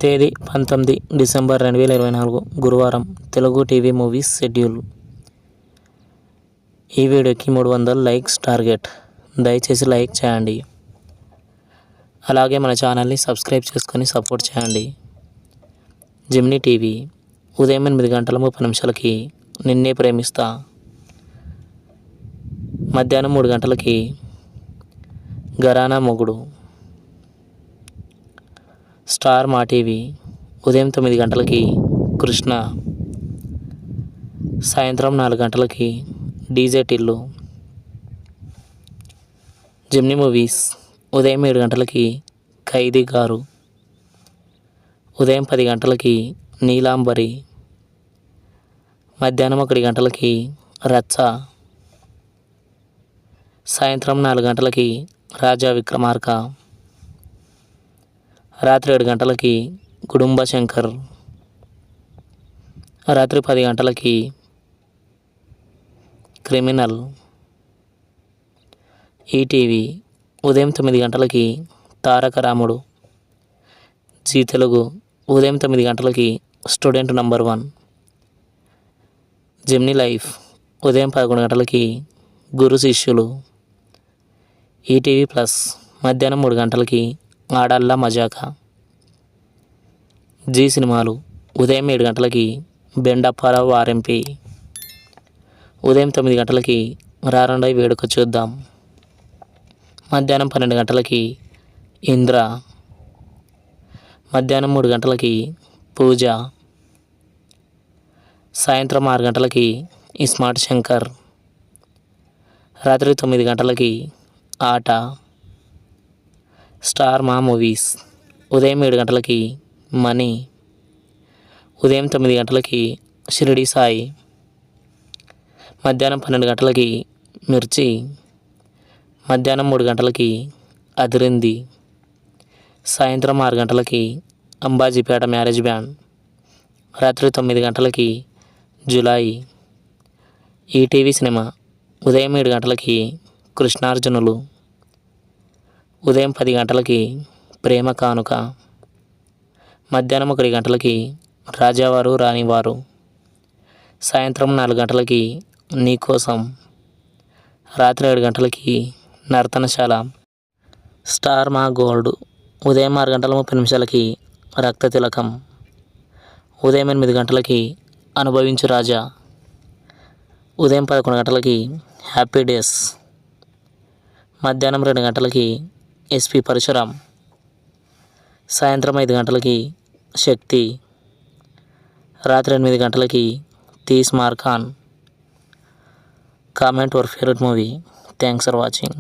తేదీ 19 డిసెంబర్ 2024 గురువారం. Telugu TV movies schedule. ఈ వీడియోకి 300 లైక్స్ టార్గెట్. దయచేసి లైక్ చేయండి. అలాగే మన ఛానల్ని సబ్స్క్రైబ్ చేసుకొని సపోర్ట్ చేయండి. జెమినీ టీవీ ఉదయం 8 గంటల 30 నిమిషాలకి నిన్నే ప్రేమిస్తా. మధ్యాహ్నం 3 గంటలకి ఘరానా మొగుడు. స్టార్ మా టీవీ ఉదయం 9 గంటలకి కృష్ణ. సాయంత్రం 4 గంటలకి డీజే టిల్లు. జెమినీ మూవీస్ ఉదయం 7 గంటలకి ఖైదీ గారు. ఉదయం 10 గంటలకి నీలాంబరి. మధ్యాహ్నం 1 గంటలకి రచ్చ. సాయంత్రం 4 గంటలకి రాజా విక్రమార్క. రాత్రి 7 గంటలకి గుడుంబ శంకర్. రాత్రి 10 గంటలకి క్రిమినల్. ఈటీవీ ఉదయం 9 గంటలకి తారక రాముడు. జీ తెలుగు ఉదయం 9 గంటలకి స్టూడెంట్ నంబర్ 1. జెమినీ లైఫ్ ఉదయం 11 గంటలకి గురు శిష్యులు. ఈటీవీ ప్లస్ మధ్యాహ్నం 3 గంటలకి ఆడల్లా మజాకా. జీ సినిమాలు ఉదయం 7 గంటలకి బెండప్పారావు ఆర్ఎంపీ. ఉదయం 9 గంటలకి రారండై వేడుక చూద్దాం. మధ్యాహ్నం 12 గంటలకి ఇంద్ర. మధ్యాహ్నం 3 గంటలకి పూజ. సాయంత్రం 6 గంటలకి ఇస్మార్ట్ శంకర్. రాత్రి 9 గంటలకి ఆట. స్టార్ మా మూవీస్ ఉదయం 7 గంటలకి మనీ. ఉదయం 9 గంటలకి షిరిడి సాయి. మధ్యాహ్నం 12 గంటలకి మిర్చి. మధ్యాహ్నం 3 గంటలకి అదిరింది. సాయంత్రం 6 గంటలకి అంబాజీపేట మ్యారేజ్ బ్యాండ్. రాత్రి 9 గంటలకి జులాయి. ఈటీవీ సినిమా ఉదయం 7 గంటలకి కృష్ణార్జునులు. ఉదయం 10 గంటలకి ప్రేమ కానుక. మధ్యాహ్నం 1 గంటలకి రాజావారు రాణివారు. సాయంత్రం 4 గంటలకి నీకోసం. రాత్రి 7 గంటలకి నర్తనశాల. స్టార్ మా గోల్డ్ ఉదయం 6 గంటల 30 నిమిషాలకి రక్త తిలకం. ఉదయం 8 గంటలకి అనుభవించు రాజా. ఉదయం 11 గంటలకి హ్యాపీ డేస్. మధ్యాహ్నం 2 గంటలకి ఎస్పి పరశురాం. సాయంత్రం 5 గంటలకి శక్తి. రాత్రి 8 గంటలకి తీస్ మార్ఖాన్. Comment your favourite movie. Thanks for watching.